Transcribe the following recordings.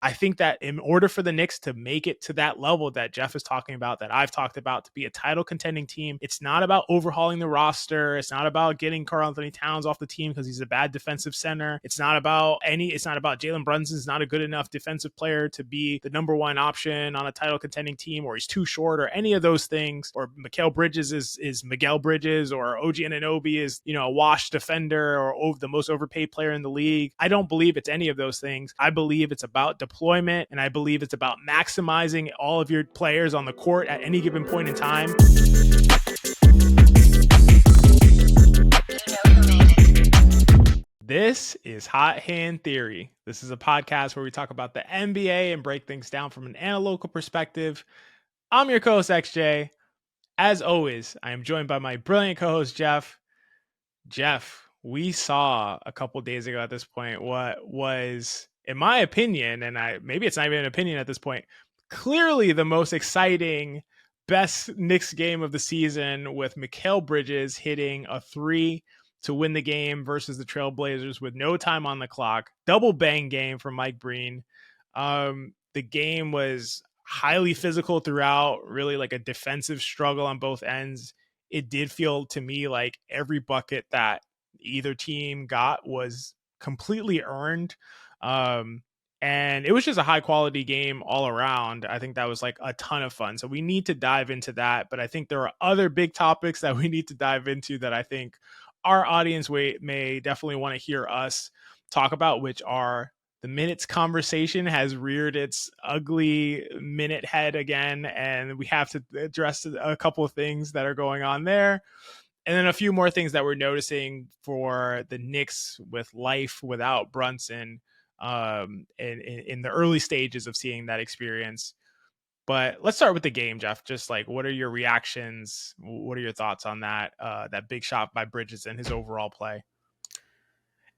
I think that in order for the Knicks to make it to that level that Geoff is talking about, that I've talked about, to be a title contending team, it's not about overhauling the roster. It's not about getting Karl-Anthony Towns off the team because he's a bad defensive center. It's not about Jalen Brunson's not a good enough defensive player to be the number one option on a title contending team, or he's too short, or any of those things, or Mikal Bridges is Mikal Bridges, or OG Anunoby is, a washed defender, or the most overpaid player in the league. I don't believe it's any of those things. I believe it's about deployment, and I believe it's about maximizing all of your players on the court at any given point in time. This is Hot Hand Theory. This is a podcast where we talk about the NBA and break things down from an analytical perspective. I'm your co-host XJ. As always, I am joined by my brilliant co-host Geoff. Geoff, we saw a couple days ago at this point what was, in my opinion, and maybe it's not even an opinion at this point, clearly the most exciting, best Knicks game of the season, with Mikal Bridges hitting a three to win the game versus the Trailblazers with no time on the clock. Double bang game from Mike Breen. The game was highly physical throughout, really like a defensive struggle on both ends. It did feel to me like every bucket that either team got was completely earned. And it was just a high quality game all around. I think that was like a ton of fun. So we need to dive into that. But I think there are other big topics that we need to dive into that I think our audience may definitely want to hear us talk about, which are the minutes conversation has reared its ugly minute head again, and we have to address a couple of things that are going on there. And then a few more things that we're noticing for the Knicks with life without Brunson in the early stages of seeing that experience. But let's start with the game, Geoff. Just like, what are your reactions? What are your thoughts on that big shot by Bridges and his overall play?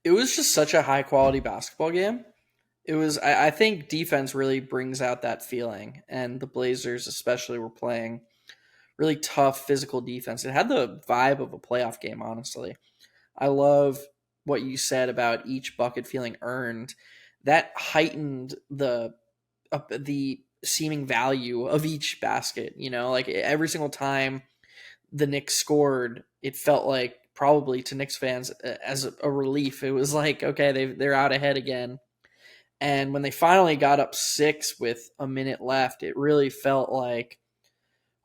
It was just such a high quality basketball game. It was, I think defense really brings out that feeling, and the Blazers especially were playing really tough physical defense. It had the vibe of a playoff game, honestly. I love what you said about each bucket feeling earned. That heightened the seeming value of each basket. Like every single time the Knicks scored, it felt like, probably to Knicks fans, as a relief. It was like, okay, they're out ahead again. And when they finally got up 6 with a minute left, it really felt like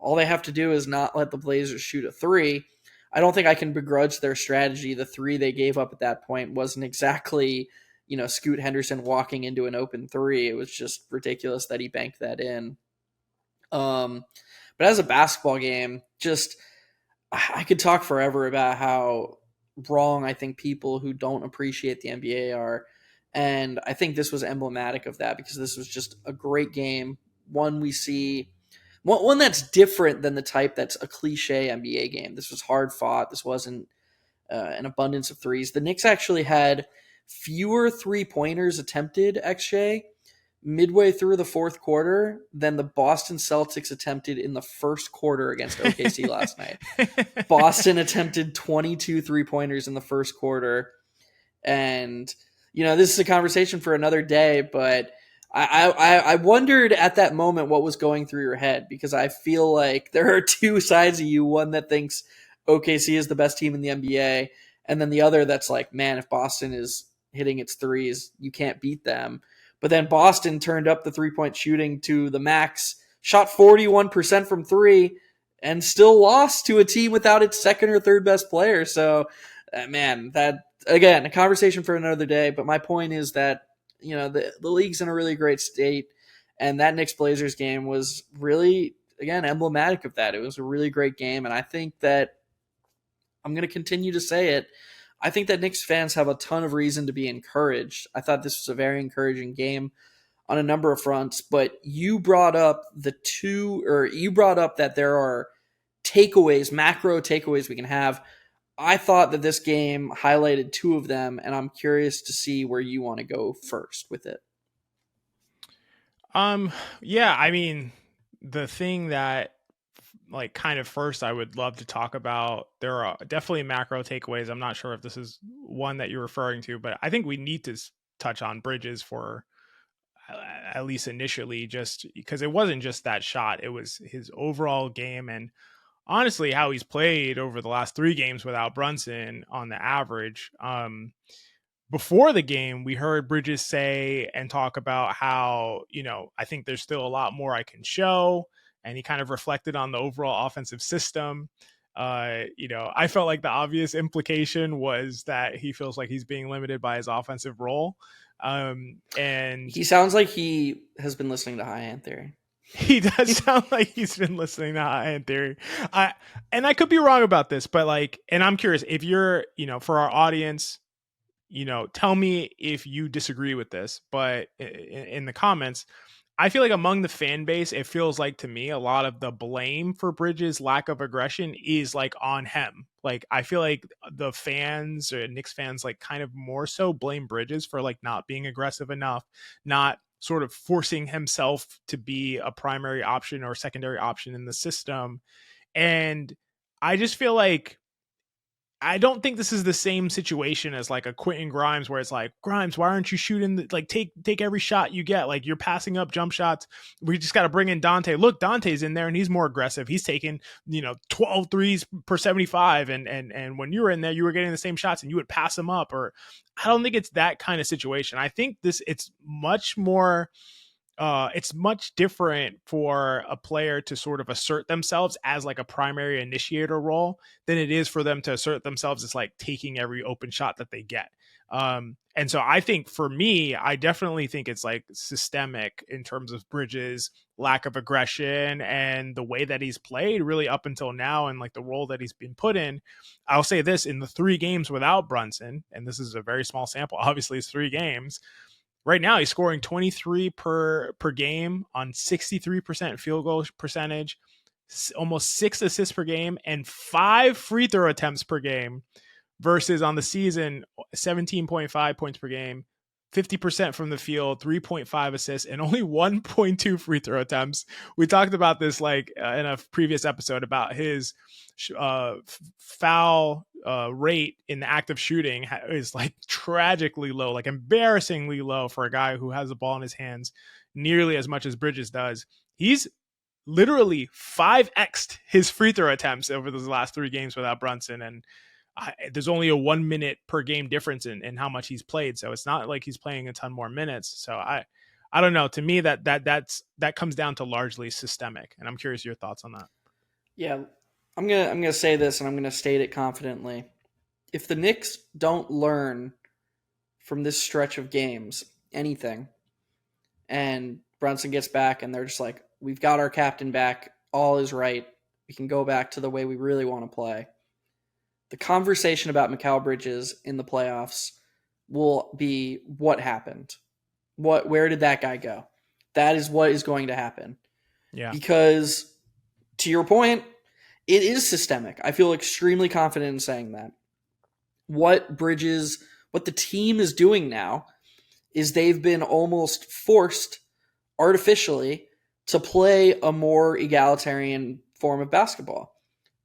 all they have to do is not let the Blazers shoot a three. I don't think I can begrudge their strategy. The three they gave up at that point wasn't exactly, Scoot Henderson walking into an open three. It was just ridiculous that he banked that in. But as a basketball game, I could talk forever about how wrong I think people who don't appreciate the NBA are. And I think this was emblematic of that, because this was just a great game. One that's different than the type that's a cliche NBA game. This was hard fought. This wasn't an abundance of threes. The Knicks actually had fewer 3-pointers attempted, XJ, midway through the fourth quarter than the Boston Celtics attempted in the first quarter against OKC last night. Boston attempted 22 3-pointers in the first quarter. And, this is a conversation for another day, but I wondered at that moment what was going through your head, because I feel like there are two sides of you, one that thinks OKC is the best team in the NBA, and then the other that's like, man, if Boston is hitting its threes, you can't beat them. But then Boston turned up the 3-point shooting to the max, shot 41% from three, and still lost to a team without its second or third best player. So, man, that, again, a conversation for another day. But my point is that, the league's in a really great state, and that Knicks Blazers game was really, again, emblematic of that. It was a really great game, and I think that I'm going to continue to say it. I think that Knicks fans have a ton of reason to be encouraged. I thought this was a very encouraging game on a number of fronts, but you brought up that there are takeaways, macro takeaways we can have. I thought that this game highlighted two of them, and I'm curious to see where you want to go first with it. Yeah, I mean, the thing that, like, kind of first I would love to talk about, there are definitely macro takeaways. I'm not sure if this is one that you're referring to, but I think we need to touch on Bridges for at least initially, just because it wasn't just that shot, it was his overall game, and honestly how he's played over the last 3 games without Brunson on the average. Before the game, we heard Bridges say and talk about how, I think there's still a lot more I can show. And he kind of reflected on the overall offensive system. I felt like the obvious implication was that he feels like he's being limited by his offensive role. And he sounds like he has been listening to High Hand Theory. he does sound like he's been listening to High End Theory. And I could be wrong about this, but and I'm curious if you're, for our audience, tell me if you disagree with this, but in the comments, I feel like among the fan base, it feels like to me, a lot of the blame for Bridges' lack of aggression is like on him. Like, I feel like the fans or Knicks fans, like kind of more so blame Bridges for like not being aggressive enough, not sort of forcing himself to be a primary option or secondary option in the system. And I just feel like, I don't think this is the same situation as like a Quentin Grimes where it's like, Grimes, why aren't you shooting? Take every shot you get. Like, you're passing up jump shots. We just got to bring in Dante. Look, Dante's in there and he's more aggressive. He's taking, 12 threes per 75. And when you were in there, you were getting the same shots and you would pass them up. Or I don't think it's that kind of situation. I think it's much more, it's much different for a player to sort of assert themselves as like a primary initiator role than it is for them to assert themselves as like taking every open shot that they get. And so I think for me, I definitely think it's like systemic in terms of Bridges' lack of aggression and the way that he's played really up until now and like the role that he's been put in. I'll say this, in the 3 games without Brunson, and this is a very small sample, obviously it's 3 games. Right now, he's scoring 23 per game on 63% field goal percentage, almost 6 assists per game, and 5 free throw attempts per game, versus on the season, 17.5 points per game, 50% from the field, 3.5 assists, and only 1.2 free throw attempts. We talked about this in a previous episode about his foul rate in the act of shooting is like tragically low, like embarrassingly low for a guy who has the ball in his hands nearly as much as Bridges does. He's literally 5x'd his free throw attempts over those last 3 games without Brunson, and there's only a 1 minute per game difference in how much he's played, so it's not like he's playing a ton more minutes. So I don't know. To me, that comes down to largely systemic, and I'm curious your thoughts on that. Yeah, I'm gonna say this, and I'm gonna state it confidently. If the Knicks don't learn from this stretch of games anything, and Brunson gets back, and they're just like, we've got our captain back, all is right, we can go back to the way we really want to play, the conversation about Mikal Bridges in the playoffs will be what happened. Where did that guy go? That is what is going to happen. Yeah. Because, to your point, it is systemic. I feel extremely confident in saying that. What the team is doing now is they've been almost forced artificially to play a more egalitarian form of basketball.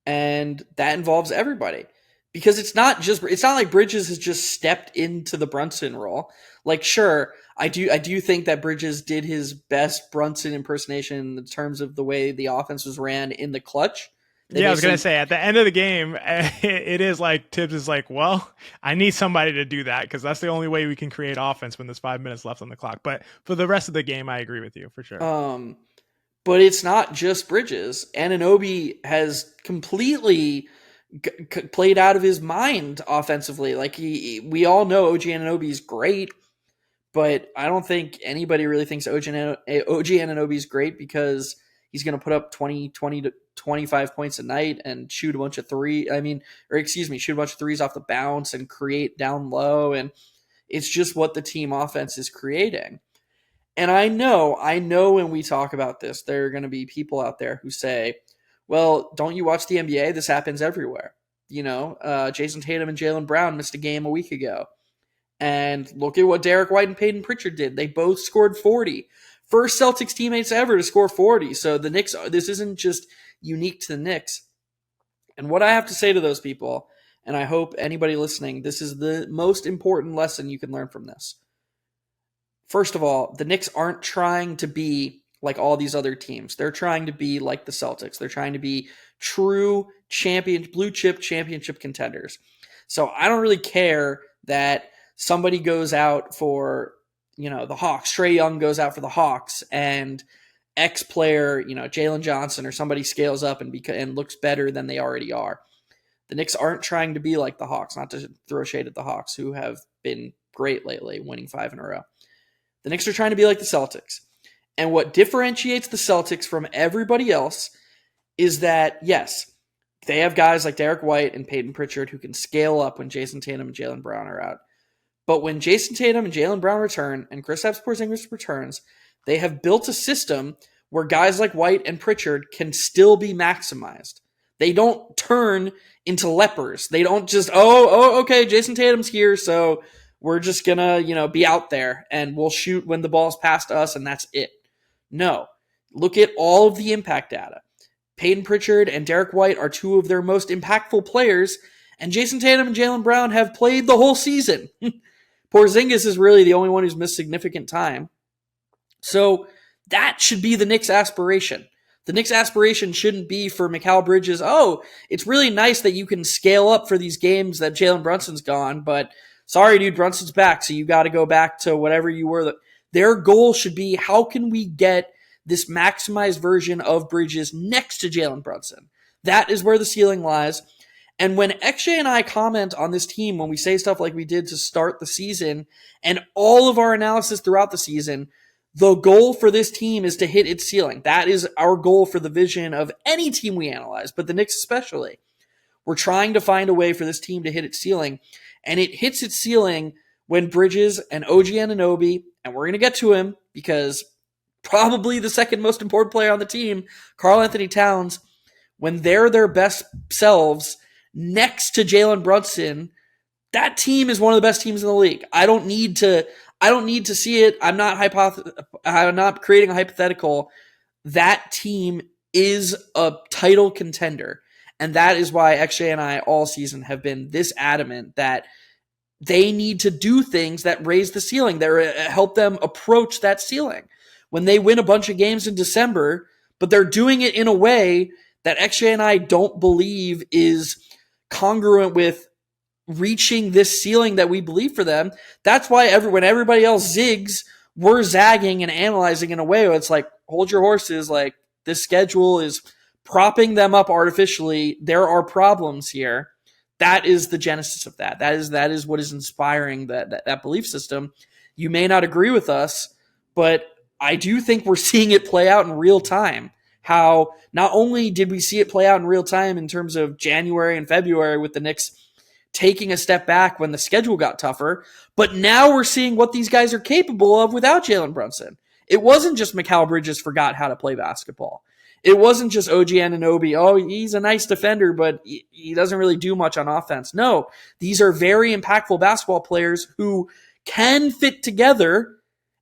And that involves everybody. Because it's not like Bridges has just stepped into the Brunson role. Like, sure, I do think that Bridges did his best Brunson impersonation in terms of the way the offense was ran in the clutch. Yeah, I was going to say, at the end of the game, it is like Tibbs is like, well, I need somebody to do that because that's the only way we can create offense when there's 5 minutes left on the clock. But for the rest of the game, I agree with you for sure. But it's not just Bridges. Anunoby has completely played out of his mind offensively. Like, we all know OG Anunoby is great, but I don't think anybody really thinks OG Anunoby is great because he's going to put up 20 to 25 points a night and shoot a bunch of threes off the bounce and create down low. And it's just what the team offense is creating. And I know when we talk about this, there are going to be people out there who say, well, don't you watch the NBA? This happens everywhere. Jason Tatum and Jalen Brown missed a game a week ago. And look at what Derek White and Peyton Pritchard did. They both scored 40. First Celtics teammates ever to score 40. So the Knicks, this isn't just unique to the Knicks. And what I have to say to those people, and I hope anybody listening, this is the most important lesson you can learn from this. First of all, the Knicks aren't trying to be like all these other teams. They're trying to be like the Celtics. They're trying to be true blue chip championship contenders. So I don't really care that somebody goes out for, the Hawks. Trae Young goes out for the Hawks, and X player, Jalen Johnson or somebody scales up and looks better than they already are. The Knicks aren't trying to be like the Hawks, not to throw shade at the Hawks, who have been great lately, winning 5 in a row. The Knicks are trying to be like the Celtics. And what differentiates the Celtics from everybody else is that, yes, they have guys like Derek White and Peyton Pritchard who can scale up when Jason Tatum and Jaylen Brown are out. But when Jason Tatum and Jaylen Brown return and Kristaps Porzingis returns, they have built a system where guys like White and Pritchard can still be maximized. They don't turn into lepers. They don't just, okay, Jason Tatum's here, so we're just going to, be out there and we'll shoot when the ball's past us and that's it. No. Look at all of the impact data. Peyton Pritchard and Derek White are two of their most impactful players, and Jason Tatum and Jaylen Brown have played the whole season. Porzingis is really the only one who's missed significant time. So that should be the Knicks' aspiration. The Knicks' aspiration shouldn't be for Mikal Bridges, it's really nice that you can scale up for these games that Jalen Brunson's gone, but sorry, dude, Brunson's back, so you got to go back to whatever you were. Their goal should be, how can we get this maximized version of Bridges next to Jalen Brunson? That is where the ceiling lies. And when XJ and I comment on this team, when we say stuff like we did to start the season and all of our analysis throughout the season, the goal for this team is to hit its ceiling. That is our goal for the vision of any team we analyze, but the Knicks especially. We're trying to find a way for this team to hit its ceiling, and it hits its ceiling when Bridges and OG Anunoby, and we're going to get to him because probably the second most important player on the team, Karl-Anthony Towns, when they're their best selves next to Jalen Brunson, that team is one of the best teams in the league. I don't need to see it. I'm not creating a hypothetical. That team is a title contender. And that is why XJ and I all season have been this adamant that they need to do things that raise the ceiling, that help them approach that ceiling. When they win a bunch of games in December, but they're doing it in a way that XJ and I don't believe is congruent with reaching this ceiling that we believe for them. That's why when everybody else zigs, we're zagging and analyzing in a way where it's like, hold your horses, like this schedule is propping them up artificially. There are problems here. That is the genesis of that. That is what is inspiring that belief system. You may not agree with us, but I do think we're seeing it play out in real time. How not only did we see it play out in real time in terms of January and February with the Knicks taking a step back when the schedule got tougher, but now we're seeing what these guys are capable of without Jalen Brunson. It wasn't just Mikal Bridges forgot how to play basketball. It wasn't just OG Anunoby, he's a nice defender, but he doesn't really do much on offense. No, these are very impactful basketball players who can fit together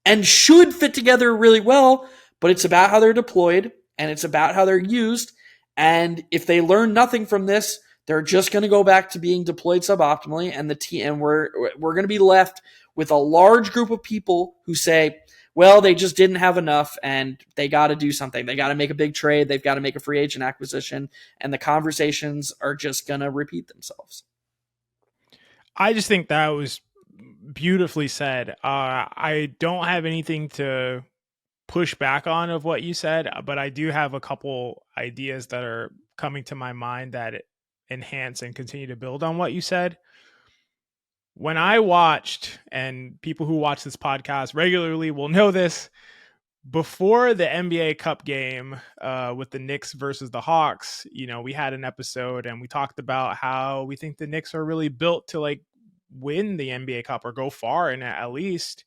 and should fit together really well, but it's about how they're deployed and it's about how they're used. And if they learn nothing from this, they're just going to go back to being deployed suboptimally, and we're going to be left with a large group of people who say, well, they just didn't have enough and they got to do something. They got to make a big trade. They've got to make a free agent acquisition, and the conversations are just going to repeat themselves. I just think that was beautifully said. I don't have anything to push back on of what you said, but I do have a couple ideas that are coming to my mind that enhance and continue to build on what you said. When I watched, and people who watch this podcast regularly will know this, before the NBA Cup game with the Knicks versus the Hawks, we had an episode and we talked about how we think the Knicks are really built to like win the NBA Cup or go far in it at least.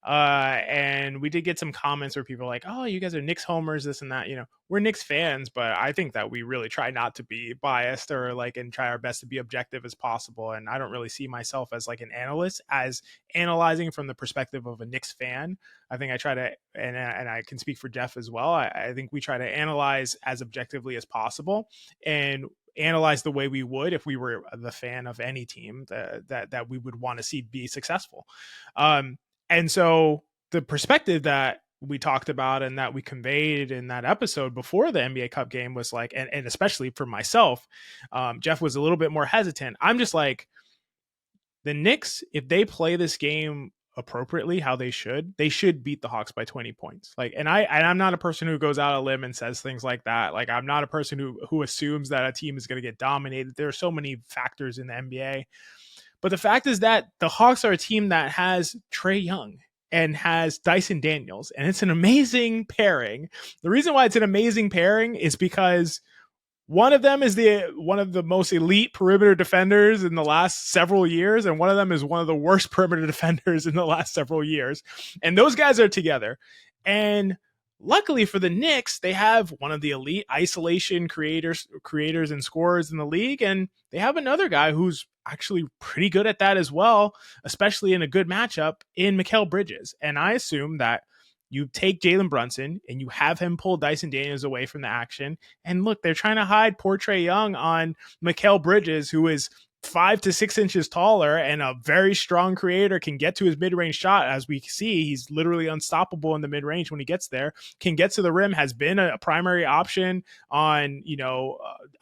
And we did get some comments where people are like, oh, you guys are Knicks homers, this and that. We're Knicks fans, but I think that we really try not to be biased or and try our best to be objective as possible. And I don't really see myself as like an analyst, as analyzing from the perspective of a Knicks fan. I think I try to, and I can speak for Geoff as well. I think we try to analyze as objectively as possible and analyze the way we would if we were the fan of any team that we would want to see be successful. And so the perspective that we talked about and that we conveyed in that episode before the NBA Cup game was like, and especially for myself, Geoff was a little bit more hesitant. I'm just like, the Knicks, if they play this game appropriately, how they should beat the Hawks by 20 points. Like, and I'm not a person who goes out on a limb and says things like that. Like, I'm not a person who assumes that a team is going to get dominated. There are so many factors in the NBA. But the fact is that the Hawks are a team that has Trae Young and has Dyson Daniels, and it's an amazing pairing. The reason why it's an amazing pairing is because one of them is one of the most elite perimeter defenders in the last several years, and one of them is one of the worst perimeter defenders in the last several years. And those guys are together. And luckily for the Knicks, they have one of the elite isolation creators and scorers in the league, and they have another guy who's actually pretty good at that as well, especially in a good matchup in Mikal Bridges. And I assume that you take Jalen Brunson and you have him pull Dyson Daniels away from the action. And look, they're trying to hide poor Trae Young on Mikal Bridges, who is 5 to 6 inches taller and a very strong creator, can get to his mid-range shot. As we see, he's literally unstoppable in the mid-range when he gets there, can get to the rim, has been a primary option on,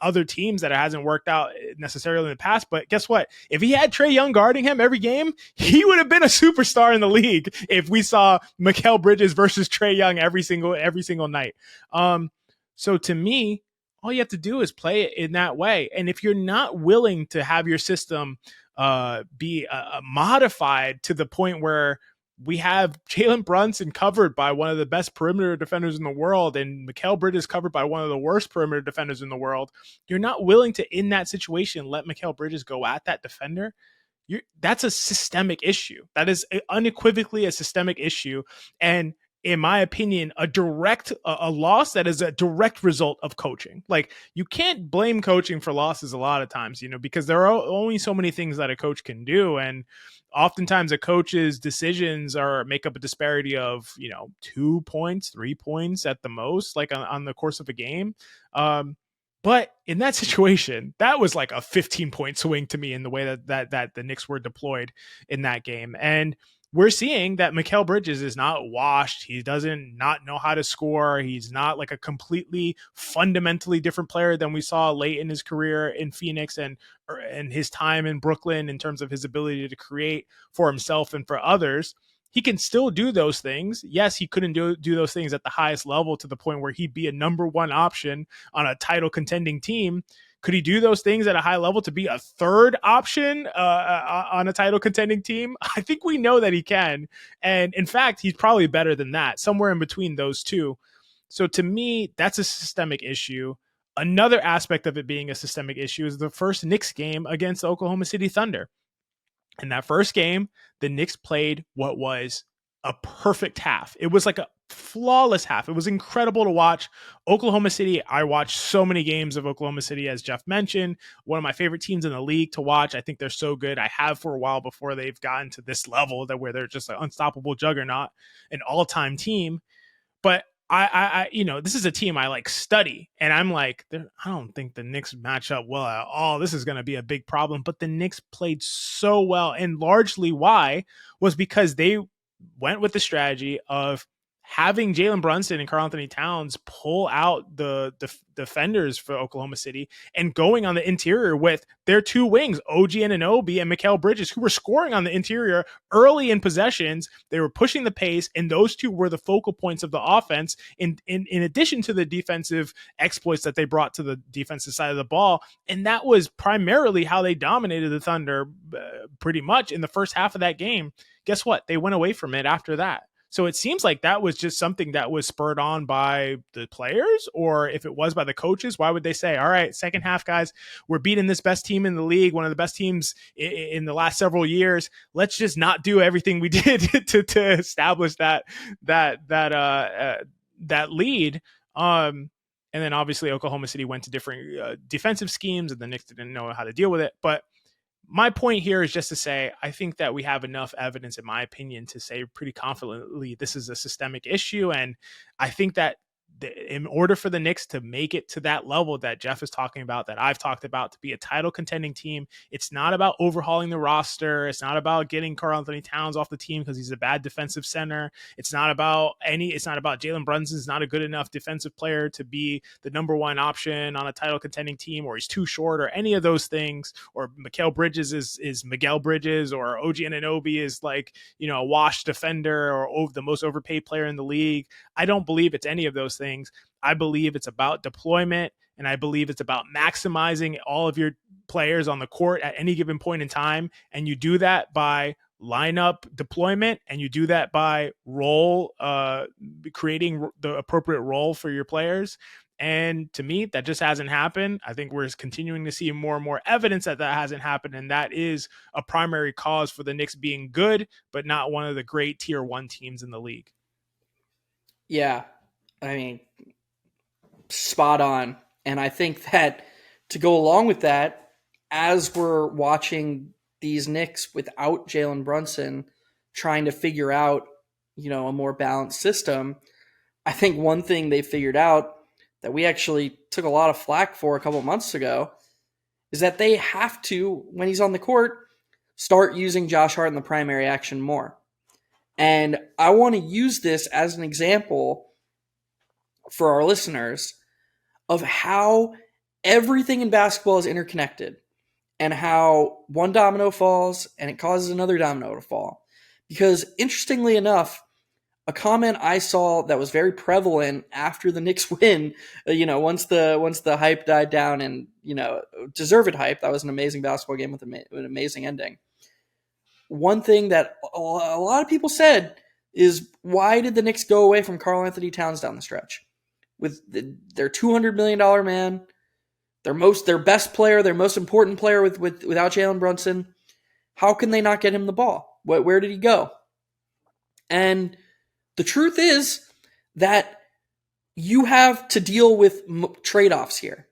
other teams that it hasn't worked out necessarily in the past. But guess what? If he had Trae Young guarding him every game, he would have been a superstar in the league if we saw Mikal Bridges versus Trae Young every single night. So to me, all you have to do is play it in that way. And if you're not willing to have your system be modified to the point where we have Jalen Brunson covered by one of the best perimeter defenders in the world and Mikal Bridges covered by one of the worst perimeter defenders in the world, you're not willing to, in that situation, let Mikal Bridges go at that defender, that's a systemic issue. That is unequivocally a systemic issue. And in my opinion, a loss that is a direct result of coaching. Like, you can't blame coaching for losses a lot of times, because there are only so many things that a coach can do. And oftentimes a coach's decisions make up a disparity of, 2 points, 3 points at the most, like on the course of a game. But in that situation, that was like a 15-point swing to me in the way that the Knicks were deployed in that game. And we're seeing that Mikal Bridges is not washed. He doesn't not know how to score. He's not like a completely fundamentally different player than we saw late in his career in Phoenix and his time in Brooklyn in terms of his ability to create for himself and for others. He can still do those things. Yes, he couldn't do those things at the highest level to the point where he'd be a number one option on a title contending team. Could he do those things at a high level to be a third option on a title contending team? I think we know that he can. And in fact, he's probably better than that, somewhere in between those two. So to me, that's a systemic issue. Another aspect of it being a systemic issue is the first Knicks game against the Oklahoma City Thunder. In that first game, the Knicks played what was a perfect half. It was like a flawless half. It was incredible to watch. Oklahoma City, I watched so many games of Oklahoma City, as Geoff mentioned. One of my favorite teams in the league to watch. I think they're so good. I have for a while before they've gotten to this level where they're just an unstoppable juggernaut, an all-time team. But I this is a team I study, and I'm like, I don't think the Knicks match up well at all. This is going to be a big problem. But the Knicks played so well, and largely why was because they went with the strategy of having Jalen Brunson and Karl-Anthony Towns pull out the defenders for Oklahoma City and going on the interior with their two wings, OG Anunoby and Mikal Bridges, who were scoring on the interior early in possessions. They were pushing the pace, and those two were the focal points of the offense in addition to the defensive exploits that they brought to the defensive side of the ball. And that was primarily how they dominated the Thunder pretty much in the first half of that game. Guess what? They went away from it after that. So it seems like that was just something that was spurred on by the players, or if it was by the coaches, why would they say, all right, second half, guys, we're beating this best team in the league, one of the best teams in the last several years. Let's just not do everything we did to establish that lead. And then obviously Oklahoma City went to different defensive schemes, and the Knicks didn't know how to deal with it. But my point here is just to say, I think that we have enough evidence, in my opinion, to say pretty confidently this is a systemic issue. And I think that in order for the Knicks to make it to that level that Geoff is talking about, that I've talked about, to be a title contending team, it's not about overhauling the roster. It's not about getting Karl-Anthony Towns off the team because he's a bad defensive center. It's not about Jalen Brunson's not a good enough defensive player to be the number one option on a title contending team, or he's too short, or any of those things, or Mikal Bridges is Mikal Bridges, or OG Anunoby is like, a washed defender, or the most overpaid player in the league. I don't believe it's any of those things. I believe it's about deployment, and I believe it's about maximizing all of your players on the court at any given point in time. And you do that by lineup deployment, and you do that by creating the appropriate role for your players. And to me, that just hasn't happened. I think we're continuing to see more and more evidence that hasn't happened. And that is a primary cause for the Knicks being good, but not one of the great tier 1 teams in the league. Yeah. I mean, spot on. And I think that to go along with that, as we're watching these Knicks without Jalen Brunson trying to figure out, a more balanced system, I think one thing they figured out that we actually took a lot of flack for a couple of months ago is that they have to, when he's on the court, start using Josh Hart in the primary action more. And I want to use this as an example for our listeners of how everything in basketball is interconnected, and how one domino falls and it causes another domino to fall. Because interestingly enough, a comment I saw that was very prevalent after the Knicks win, once the hype died down, and, deserved hype, that was an amazing basketball game with an amazing ending. One thing that a lot of people said is, why did the Knicks go away from Karl-Anthony Towns down the stretch? With their $200 million man, their best player, their most important player without Jalen Brunson, how can they not get him the ball? Where did he go? And the truth is that you have to deal with trade-offs here.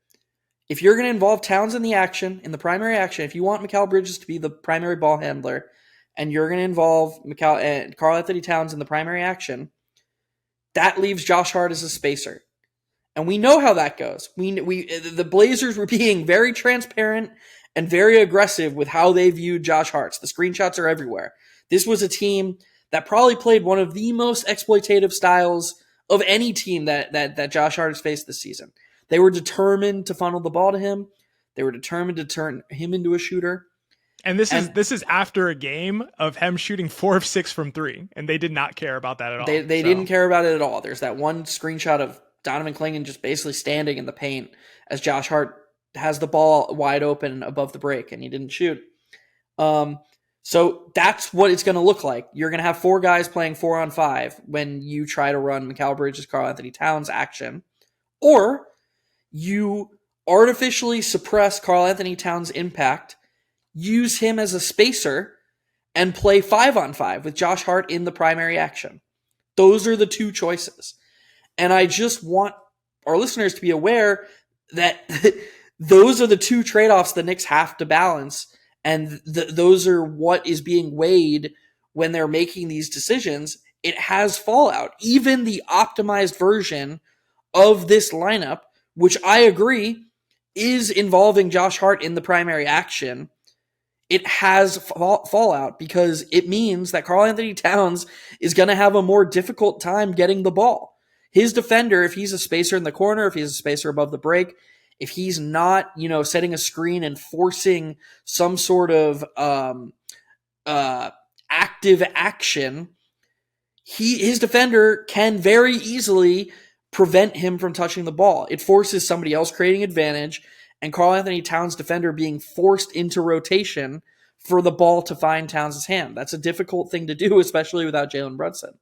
If you're going to involve Towns in the primary action, if you want Mikal Bridges to be the primary ball handler, and you're going to involve Karl-Anthony Towns in the primary action, that leaves Josh Hart as a spacer. And we know how that goes. The Blazers were being very transparent and very aggressive with how they viewed Josh Hart. The screenshots are everywhere. This was a team that probably played one of the most exploitative styles of any team that Josh Hart has faced this season. They were determined to funnel the ball to him. They were determined to turn him into a shooter. And this is after a game of him shooting 4 of 6 from 3, and they did not care about that at all. They didn't care about it at all. There's that one screenshot of Donovan Clingan just basically standing in the paint as Josh Hart has the ball wide open above the break, and he didn't shoot. So that's what it's going to look like. You're going to have 4 guys playing 4-on-5 when you try to run Mikal Bridges, Karl-Anthony Towns action, or you artificially suppress Karl-Anthony Towns' impact, use him as a spacer, and play 5-on-5 with Josh Hart in the primary action. Those are the 2 choices. And I just want our listeners to be aware that those are the 2 trade-offs the Knicks have to balance, and those are what is being weighed when they're making these decisions. It has fallout. Even the optimized version of this lineup, which I agree is involving Josh Hart in the primary action, it has fallout because it means that Karl-Anthony Towns is going to have a more difficult time getting the ball. His defender, if he's a spacer in the corner, if he's a spacer above the break, if he's not, setting a screen and forcing some sort of active action, his defender can very easily prevent him from touching the ball. It forces somebody else creating advantage, and Karl-Anthony Towns' defender being forced into rotation for the ball to find Towns' hand. That's a difficult thing to do, especially without Jalen Brunson.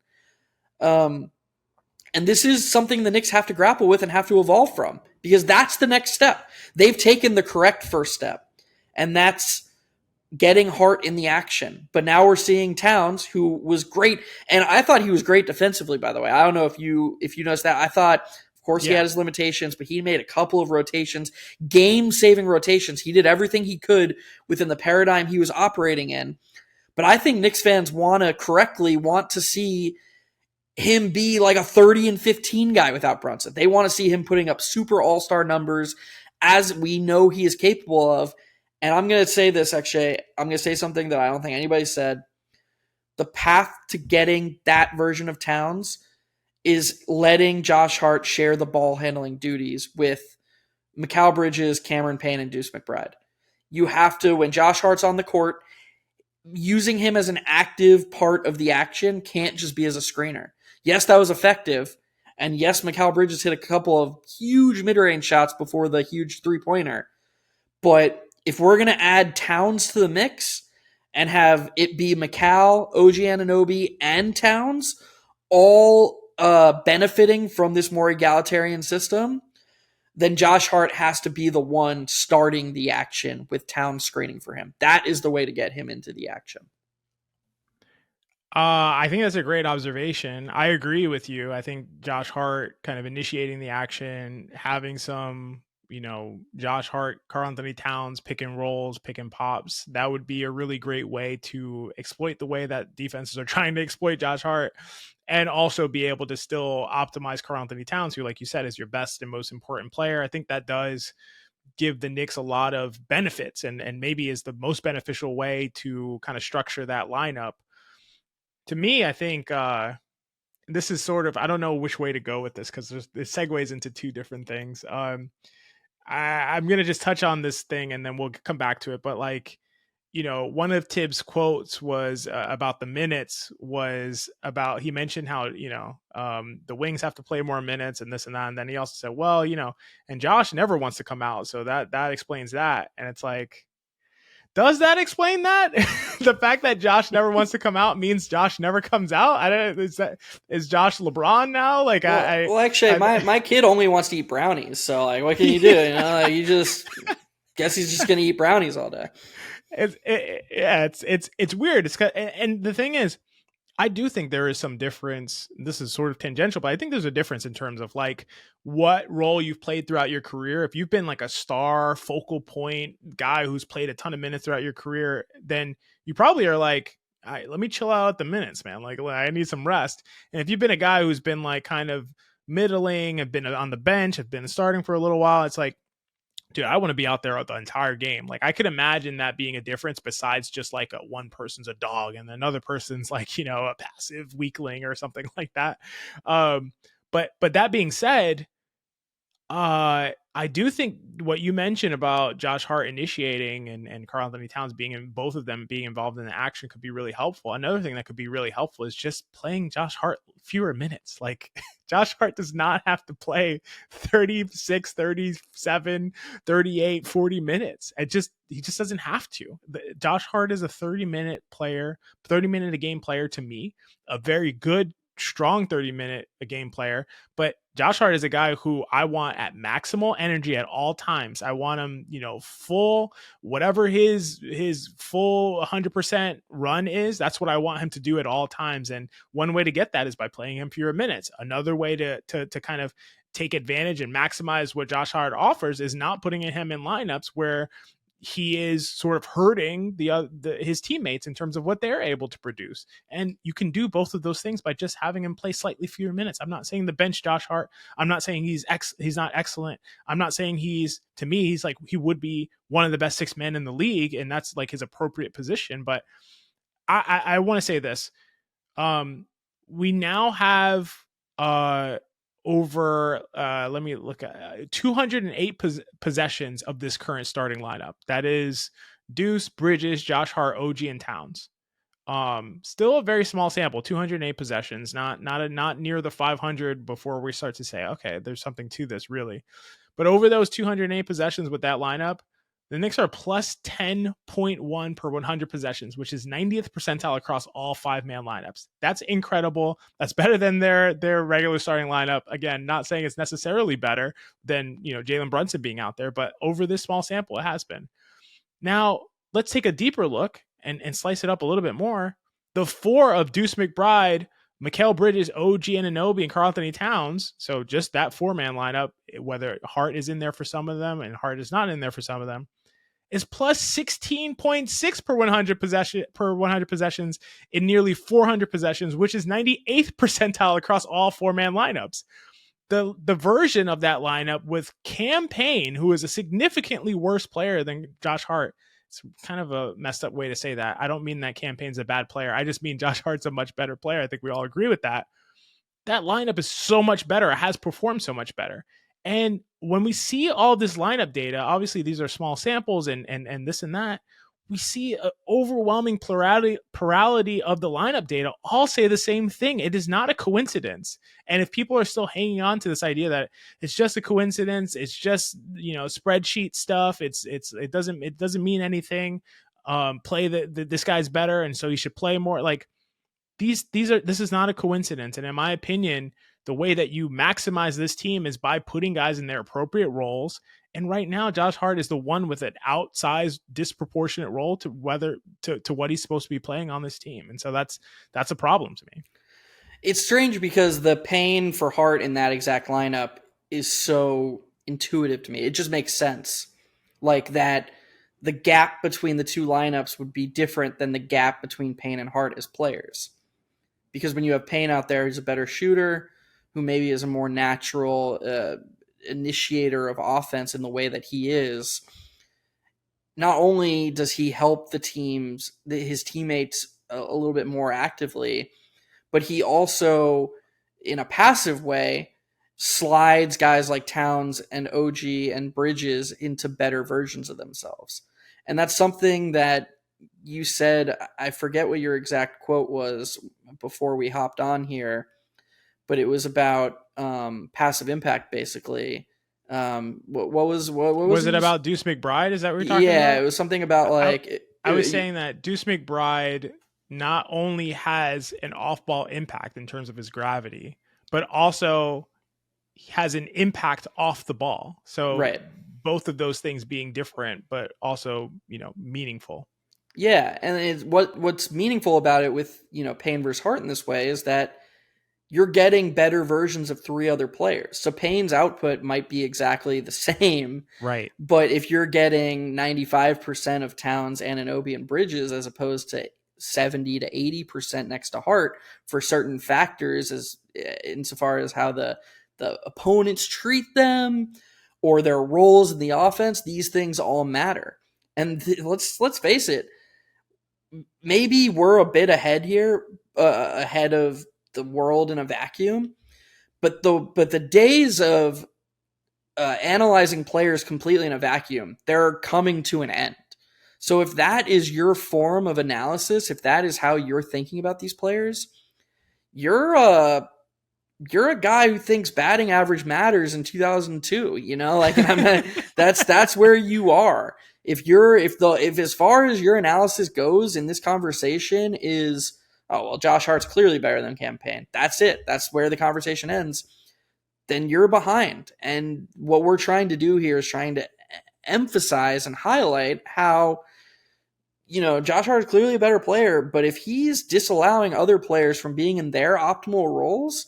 And this is something the Knicks have to grapple with and have to evolve from, because that's the next step. They've taken the correct first step, and that's getting Hart in the action. But now we're seeing Towns, who was great, and I thought he was great defensively, by the way. I don't know if you noticed that. I thought, of course, he had his limitations, but he made a couple of rotations, game-saving rotations. He did everything he could within the paradigm he was operating in. But I think Knicks fans want to see him be like a 30 and 15 guy without Brunson. They want to see him putting up super all-star numbers as we know he is capable of. And I'm going to say this, actually. I'm going to say something that I don't think anybody said. The path to getting that version of Towns is letting Josh Hart share the ball handling duties with Mikal Bridges, Cameron Payne, and Deuce McBride. You have to, when Josh Hart's on the court, using him as an active part of the action can't just be as a screener. Yes, that was effective. And yes, Mikal Bridges hit a couple of huge mid-range shots before the huge three-pointer. But if we're going to add Towns to the mix and have it be Mikal, OG Anunoby, and Towns all benefiting from this more egalitarian system, then Josh Hart has to be the one starting the action with Towns screening for him. That is the way to get him into the action. I think that's a great observation. I agree with you. I think Josh Hart kind of initiating the action, having some, Josh Hart, Karl-Anthony Towns pick and rolls, pick and pops, that would be a really great way to exploit the way that defenses are trying to exploit Josh Hart, and also be able to still optimize Karl-Anthony Towns, who, like you said, is your best and most important player. I think that does give the Knicks a lot of benefits, and maybe is the most beneficial way to kind of structure that lineup. To me, I think this is sort of, I don't know which way to go with this because it segues into two different things. I'm going to just touch on this thing and then we'll come back to it. But one of Tibbs' quotes was about the minutes, was about, he mentioned how, the wings have to play more minutes and this and that. And then he also said, well, and Josh never wants to come out. So that explains that. And it's like, does that explain that? The fact that Josh never wants to come out means Josh never comes out? I don't know. Is Josh LeBron now? Actually, my kid only wants to eat brownies. So what can you do? You just guess he's just going to eat brownies all day. It's weird. And the thing is, I do think there is some difference. This is sort of tangential, but I think there's a difference in terms of what role you've played throughout your career. If you've been a star focal point guy who's played a ton of minutes throughout your career, then you probably are all right, let me chill out at the minutes, man. I need some rest. And if you've been a guy who's been kind of middling, have been on the bench, have been starting for a little while, it's dude, I want to be out there the entire game. I could imagine that being a difference besides just one person's a dog and another person's a passive weakling or something like that. But that being said, I do think what you mentioned about Josh Hart initiating and Karl-Anthony Towns both of them being involved in the action could be really helpful. Another thing that could be really helpful is just playing Josh Hart fewer minutes. Josh Hart does not have to play 36, 37, 38, 40 minutes. He just doesn't have to. Josh Hart is a 30-minute a game player to me, a very good, strong 30-minute a game player. But Josh Hart is a guy who I want at maximal energy at all times. I want him, full, whatever his full 100% run is. That's what I want him to do at all times. And one way to get that is by playing him fewer minutes. Another way to kind of take advantage and maximize what Josh Hart offers is not putting him in lineups where he is sort of hurting his teammates in terms of what they're able to produce. And you can do both of those things by just having him play slightly fewer minutes. I'm not saying the bench Josh Hart. I'm not saying he's not excellent. I'm not saying to me, he's he would be one of the best six men in the league. And that's his appropriate position. But I want to say this. We now have, over let me look at 208 possessions of this current starting lineup. That is Deuce, Bridges, Josh Hart, OG, and Towns. Still a very small sample, 208 possessions, not near the 500 before we start to say, okay, there's something to this really. But over those 208 possessions with that lineup, the Knicks are plus 10.1 per 100 possessions, which is 90th percentile across all 5-man lineups. That's incredible. That's better than their regular starting lineup. Again, not saying it's necessarily better than Jalen Brunson being out there, but over this small sample, it has been. Now, let's take a deeper look and slice it up a little bit more. The four of Deuce McBride, Mikal Bridges, OG Anunoby, and Karl-Anthony Towns, so just that 4-man lineup, whether Hart is in there for some of them and Hart is not in there for some of them, is plus 16.6 per 100 possessions in nearly 400 possessions, which is 98th percentile across all 4-man lineups. The version of that lineup with Cam Payne, who is a significantly worse player than Josh Hart. It's kind of a messed up way to say that. I don't mean that Cam Payne's a bad player. I just mean Josh Hart's a much better player. I think we all agree with that. That lineup is so much better. It has performed so much better. And when we see all this lineup data, obviously these are small samples and this and that, we see an overwhelming plurality of the lineup data all say the same thing. It is not a coincidence. And if people are still hanging on to this idea that it's just a coincidence, it's just, spreadsheet stuff, it doesn't mean anything. This guy's better, and so he should play more. Like this is not a coincidence. And in my opinion, the way that you maximize this team is by putting guys in their appropriate roles. And right now, Josh Hart is the one with an outsized, disproportionate role to what he's supposed to be playing on this team. And so that's a problem to me. It's strange because the pain for Hart in that exact lineup is so intuitive to me. It just makes sense. Like that the gap between the two lineups would be different than the gap between Payne and Hart as players. Because when you have Payne out there, he's a better shooter, who maybe is a more natural initiator of offense in the way that he is. Not only does he help his teammates a little bit more actively, but he also, in a passive way, slides guys like Towns and OG and Bridges into better versions of themselves. And that's something that you said, I forget what your exact quote was before we hopped on here, but it was about passive impact, basically. What was it about Deuce McBride? Is that what you're talking about? Yeah, it was something about I was saying that Deuce McBride not only has an off-ball impact in terms of his gravity, but also has an impact off the ball. So right. Both of those things being different, but also, meaningful. Yeah, and what's meaningful about it with, Payne versus Hart in this way is that you're getting better versions of three other players. So Payne's output might be exactly the same. Right. But if you're getting 95% of Towns, Anunoby, and Bridges as opposed to 70 to 80% next to Hart for certain factors as insofar as how the opponents treat them or their roles in the offense, these things all matter. And let's face it, maybe we're a bit ahead here, ahead of the world in a vacuum, but the days of analyzing players completely in a vacuum, they're coming to an end. So if that is your form of analysis, if that is how you're thinking about these players, you're a guy who thinks batting average matters in 2002. That's where you are. If as far as your analysis goes in this conversation is, oh, well, Josh Hart's clearly better than Cam Payne. That's it. That's where the conversation ends. Then you're behind. And what we're trying to do here is trying to emphasize and highlight how, Josh Hart is clearly a better player, but if he's disallowing other players from being in their optimal roles,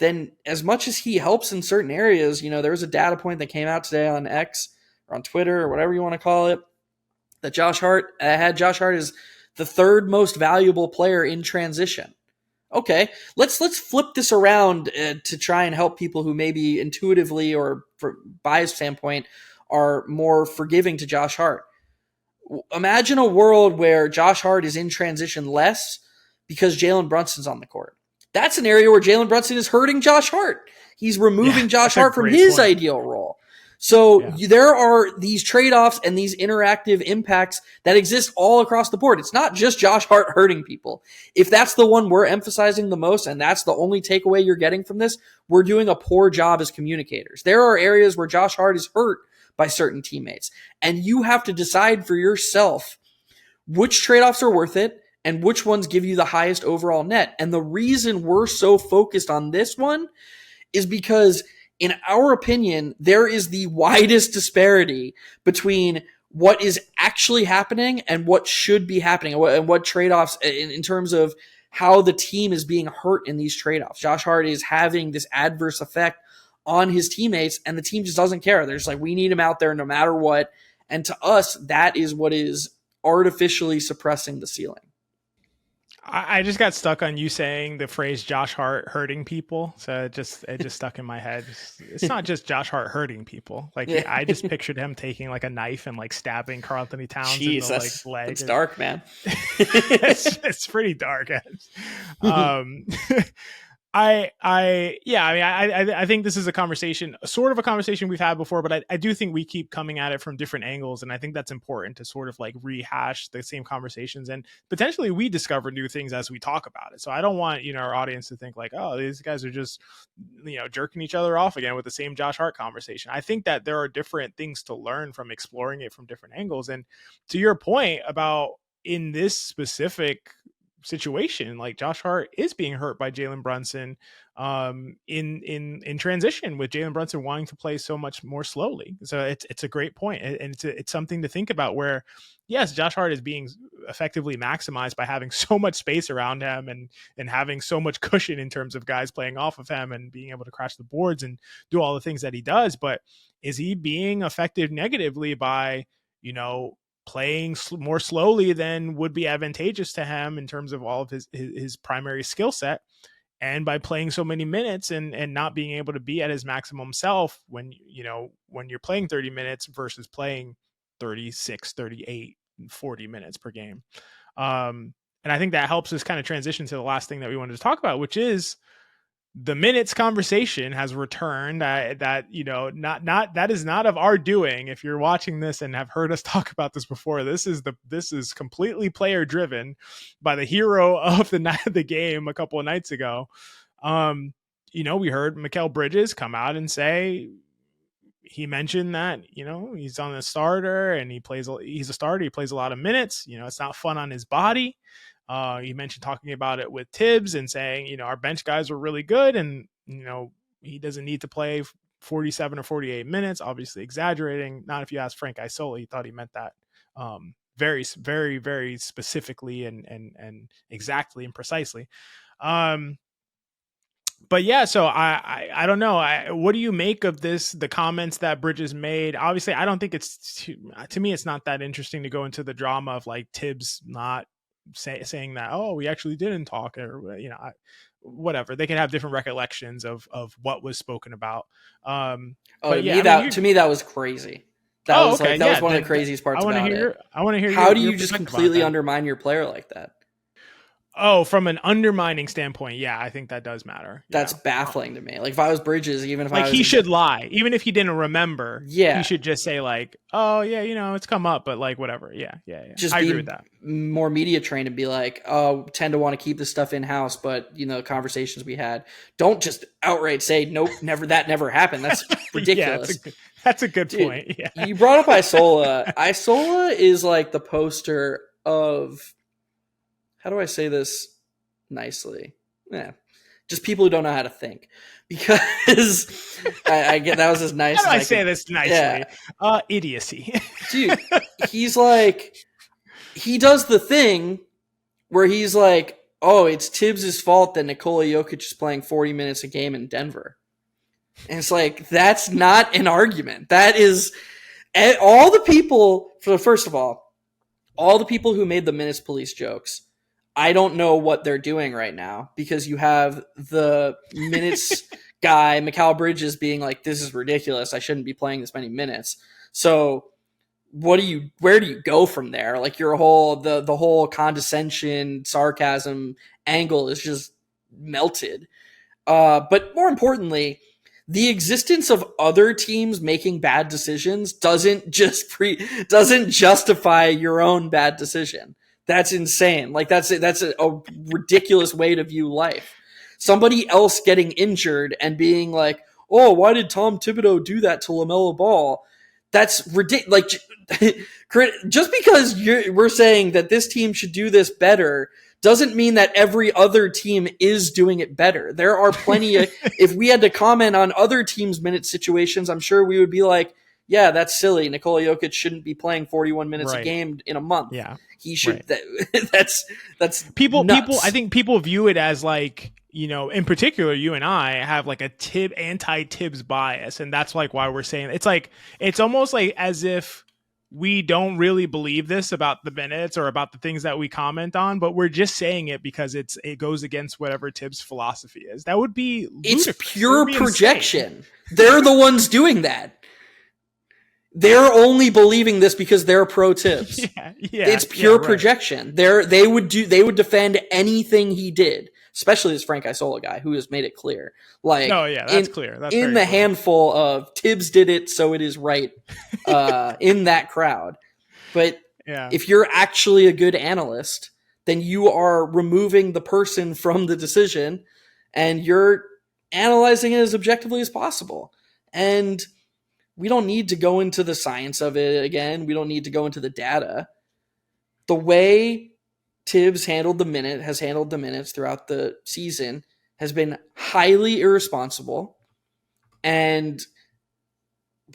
then as much as he helps in certain areas, there was a data point that came out today on X or on Twitter or whatever you want to call it, that Josh Hart had Josh Hart as the third most valuable player in transition. Okay, let's flip this around to try and help people who maybe intuitively or from bias standpoint are more forgiving to Josh Hart. Imagine a world where Josh Hart is in transition less because Jalen Brunson's on the court. That's an area where Jalen Brunson is hurting Josh Hart. He's removing Josh Hart from his ideal role. So there are these trade-offs and these interactive impacts that exist all across the board. It's not just Josh Hart hurting people. If that's the one we're emphasizing the most and that's the only takeaway you're getting from this, we're doing a poor job as communicators. There are areas where Josh Hart is hurt by certain teammates, and you have to decide for yourself which trade-offs are worth it and which ones give you the highest overall net. And the reason we're so focused on this one is because, in our opinion, there is the widest disparity between what is actually happening and what should be happening, and what trade-offs in terms of how the team is being hurt in these trade-offs. Josh Hart is having this adverse effect on his teammates, and the team just doesn't care. They're just like, we need him out there no matter what, And to us, that is what is artificially suppressing the ceiling. I just got stuck on you saying the phrase Josh Hart hurting people. So it just stuck in my head. It's not just Josh Hart hurting people. Like Yeah. I just pictured him taking like a knife and like stabbing Karl-Anthony Towns in the like leg. It's dark, man. It's pretty dark. I think this is a conversation, sort of a conversation we've had before, but I do think we keep coming at it from different angles. And I think that's important to sort of like rehash the same conversations, and potentially we discover new things as we talk about it. So I don't want, our audience to think like, oh, these guys are just, jerking each other off again with the same Josh Hart conversation. I think that there are different things to learn from exploring it from different angles. And to your point about in this specific situation, like Josh Hart is being hurt by Jalen Brunson in transition, with Jalen Brunson wanting to play so much more slowly. So it's a great point, and it's something to think about, where yes, Josh Hart is being effectively maximized by having so much space around him and having so much cushion in terms of guys playing off of him and being able to crash the boards and do all the things that he does. But is he being affected negatively by playing more slowly than would be advantageous to him in terms of all of his primary skill set, and by playing so many minutes and not being able to be at his maximum self when you're playing 30 minutes versus playing 36, 38, 40 minutes per game. And I think that helps us kind of transition to the last thing that we wanted to talk about, which is the minutes conversation has returned. That is not of our doing. If you're watching this and have heard us talk about this before, this is completely player driven by the hero of the game a couple of nights ago. We heard Mikal Bridges come out and say, he mentioned that he's on the starter and he's a starter. He plays a lot of minutes. It's not fun on his body. You mentioned talking about it with Tibbs and saying, our bench guys were really good, and, he doesn't need to play 47 or 48 minutes, obviously exaggerating. Not if you ask Frank Isola, he thought he meant that very, very, very specifically and exactly and precisely. But yeah, so I don't know. What do you make of this, the comments that Bridges made? Obviously, I don't think to me, it's not that interesting to go into the drama of like Tibbs not saying that, oh, we actually didn't talk, or whatever. They can have different recollections of what was spoken about. To me that was crazy. That was one of the craziest parts about it. I want to hear how do you just completely undermine your player like that? Oh, from an undermining standpoint, yeah, I think that does matter. That's baffling to me. Like if I was Bridges, even if he should lie, even if he didn't remember. Yeah, he should just say like, "Oh yeah, it's come up," but like whatever. Yeah. Just I agree with that. More media trained and be like, "Oh, tend to want to keep this stuff in house," but conversations we had, don't just outright say, "Nope, never. That never happened." That's ridiculous. That's a good point. Yeah. You brought up Isola. Isola is like the poster of. How do I say this nicely? Yeah, just people who don't know how to think. Because I get that was as nice. How do I say this nicely? Yeah. Idiocy. Dude, he's like, he does the thing where he's like, oh, it's Tibbs' fault that Nikola Jokic is playing 40 minutes a game in Denver. And it's like, that's not an argument. That is all the people, first of all the people who made the minutes police jokes, I don't know what they're doing right now, because you have the minutes guy, Mikal Bridges, being like, this is ridiculous. I shouldn't be playing this many minutes. So where do you go from there? Like your whole, the whole condescension, sarcasm angle is just melted. But more importantly, the existence of other teams making bad decisions doesn't justify your own bad decision. That's insane. Like that's a ridiculous way to view life. Somebody else getting injured and being like, "Oh, why did Tom Thibodeau do that to LaMelo Ball?" That's ridiculous. Like, just because we're saying that this team should do this better doesn't mean that every other team is doing it better. There are plenty of. If we had to comment on other teams' minute situations, I'm sure we would be like, yeah, that's silly. Nikola Jokic shouldn't be playing 41 minutes a game in a month. Yeah, he should. Right. That's people. Nuts. People. I think people view it as like, in particular, you and I have like a anti-Tibbs bias, and that's like why we're saying it's like, it's almost like as if we don't really believe this about the minutes or about the things that we comment on, but we're just saying it because it goes against whatever Tibbs' philosophy is. That would be ludicrous. It's pure projection. They're the ones doing that. They're only believing this because they're pro Tibbs. It's pure projection. They would defend anything he did, especially this Frank Isola guy who has made it clear. Like, that's clear. That's in the handful of Tibbs did it, so it is right in that crowd. But if you're actually a good analyst, then you are removing the person from the decision and you're analyzing it as objectively as possible. And we don't need to go into the science of it again. We don't need to go into the data. The way Tibbs has handled the minutes throughout the season has been highly irresponsible. And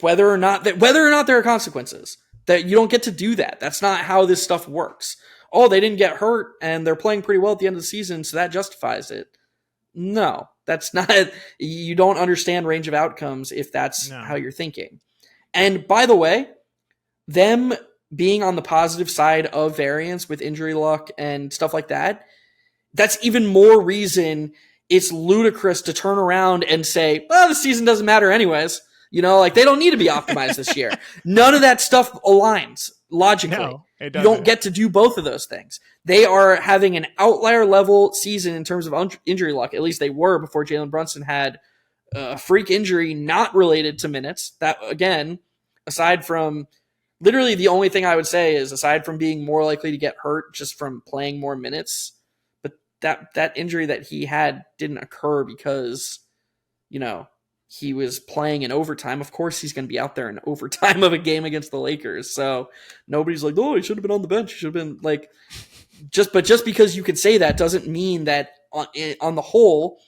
whether or not there are consequences, that you don't get to do that. That's not how this stuff works. Oh, they didn't get hurt and they're playing pretty well at the end of the season, so that justifies it. No, that's not. You don't understand range of outcomes if that's how you're thinking. And by the way, them being on the positive side of variance with injury luck and stuff like that, that's even more reason it's ludicrous to turn around and say, well, the season doesn't matter anyways. You know, like they don't need to be optimized this year. None of that stuff aligns logically. No, you don't get to do both of those things. They are having an outlier level season in terms of injury luck. At least they were before Jalen Brunson had a freak injury not related to minutes. That, again, aside from literally the only thing I would say is aside from being more likely to get hurt just from playing more minutes, but that injury that he had didn't occur because, you know, he was playing in overtime. Of course he's going to be out there in overtime of a game against the Lakers. So nobody's like, oh, he should have been on the bench. He should have been like, just because you could say that doesn't mean that on the whole,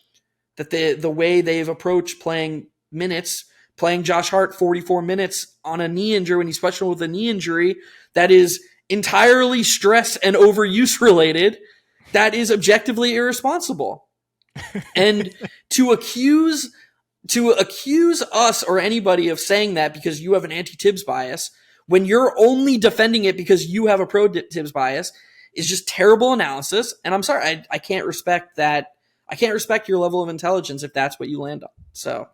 that the way they've approached playing minutes, playing Josh Hart 44 minutes on a knee injury when he's questionable with a knee injury, that is entirely stress and overuse related. That is objectively irresponsible. And to accuse us or anybody of saying that because you have an anti-Tibbs bias, when you're only defending it because you have a pro-Tibbs bias, is just terrible analysis. And I'm sorry, I can't respect that. I can't respect your level of intelligence if that's what you land on. So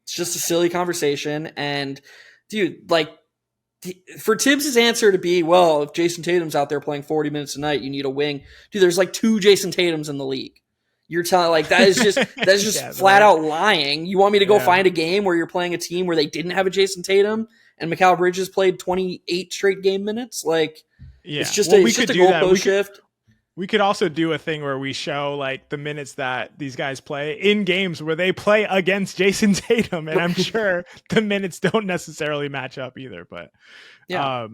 it's just a silly conversation. And dude, like for Tibbs' answer to be, well, if Jason Tatum's out there playing 40 minutes a night, you need a wing. Dude, there's like 2 Jason Tatums in the league. You're telling like that is just flat out lying. You want me to go find a game where you're playing a team where they didn't have a Jason Tatum and Mikal Bridges played 28 straight game minutes? Like, it's just a goalpost shift. We could also do a thing where we show like the minutes that these guys play in games where they play against Jason Tatum, and I'm sure the minutes don't necessarily match up either. But so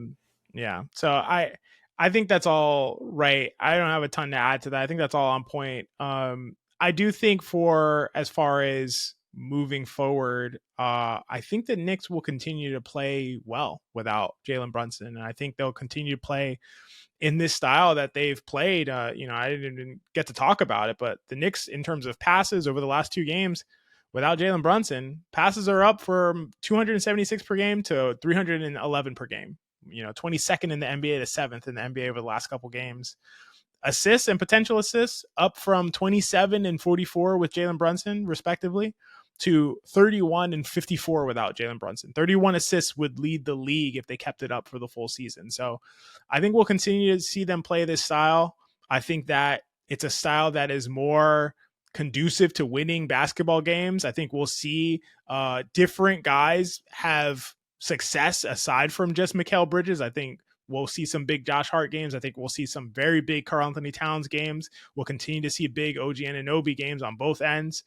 I think that's all right. I don't have a ton to add to that. I think that's all on point. I do think for as far as moving forward, I think the Knicks will continue to play well without Jalen Brunson. And I think they'll continue to play in this style that they've played. I didn't even get to talk about it, but the Knicks, in terms of passes over the last 2 games without Jalen Brunson, passes are up from 276 per game to 311 per game. 22nd in the NBA to 7th in the NBA over the last couple games. Assists and potential assists up from 27 and 44 with Jalen Brunson, respectively, to 31 and 54 without Jalen Brunson. 31 assists would lead the league if they kept it up for the full season. So I think we'll continue to see them play this style. I think that it's a style that is more conducive to winning basketball games. I think we'll see different guys have success aside from just Mikal Bridges. I think we'll see some big Josh Hart games. I think we'll see some very big Karl-Anthony Towns games. We'll continue to see big OG Anunoby games on both ends.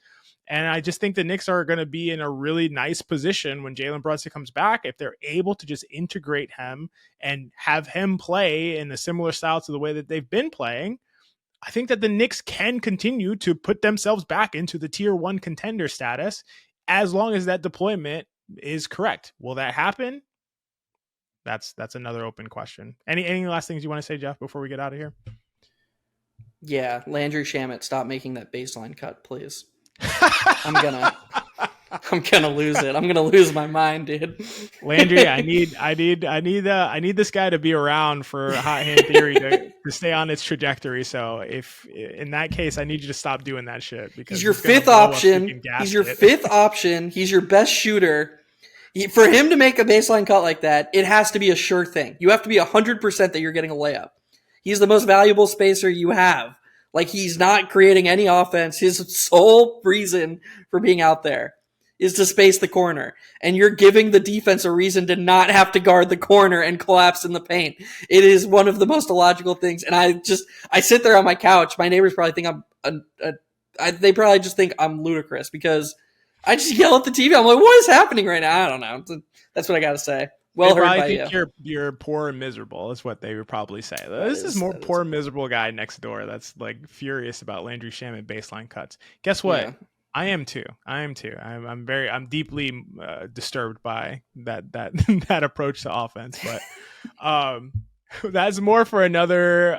And I just think the Knicks are going to be in a really nice position when Jalen Brunson comes back, if they're able to just integrate him and have him play in a similar style to the way that they've been playing. I think that the Knicks can continue to put themselves back into the tier 1 contender status as long as that deployment is correct. Will that happen? That's another open question. Any last things you want to say, Geoff, before we get out of here? Yeah, Landry Shamet, stop making that baseline cut, please. I'm gonna lose it. I'm gonna lose my mind, dude. Landry, I need this guy to be around for hot hand theory to stay on its trajectory. So if in that case, I need you to stop doing that shit because He's your it's gonna fifth blow a option. freaking He's your gasket. fifth option. He's your best shooter. For him to make a baseline cut like that, it has to be a sure thing. You have to be 100% that you're getting a layup. He's the most valuable spacer you have. Like, he's not creating any offense. His sole reason for being out there is to space the corner. And you're giving the defense a reason to not have to guard the corner and collapse in the paint. It is one of the most illogical things. And I sit there on my couch. My neighbors probably think they probably just think I'm ludicrous because I just yell at the TV. I'm like, what is happening right now? I don't know. That's what I got to say. Well heard by you. You're poor and miserable. That's what they would probably say. This is more poor and miserable guy next door that's like furious about Landry Shamet baseline cuts. Guess what? Yeah. I am too. I'm deeply disturbed by that that approach to offense. But that's more for another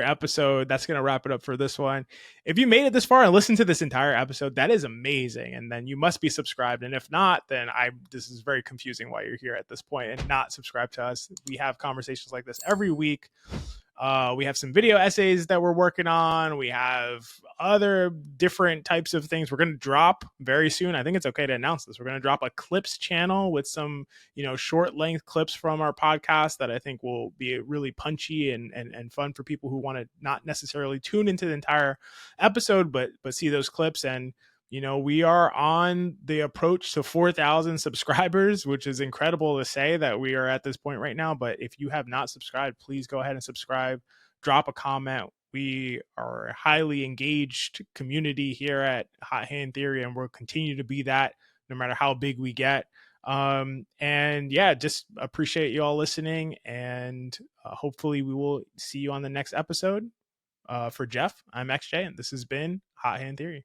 episode. That's going to wrap it up for this one. If you made it this far and listened to this entire episode, that is amazing. And then you must be subscribed. And if not, then this is very confusing why you're here at this point and not subscribed to us. We have conversations like this every week. We have some video essays that we're working on. We have other different types of things we're going to drop very soon. I think it's okay to announce this. We're going to drop a clips channel with some, short length clips from our podcast that I think will be really punchy and fun for people who want to not necessarily tune into the entire episode, but see those clips. And we are on the approach to 4,000 subscribers, which is incredible to say that we are at this point right now. But if you have not subscribed, please go ahead and subscribe, drop a comment. We are a highly engaged community here at Hot Hand Theory, and we'll continue to be that no matter how big we get. And yeah, just appreciate you all listening. And hopefully we will see you on the next episode. For Geoff, I'm XJ, and this has been Hot Hand Theory.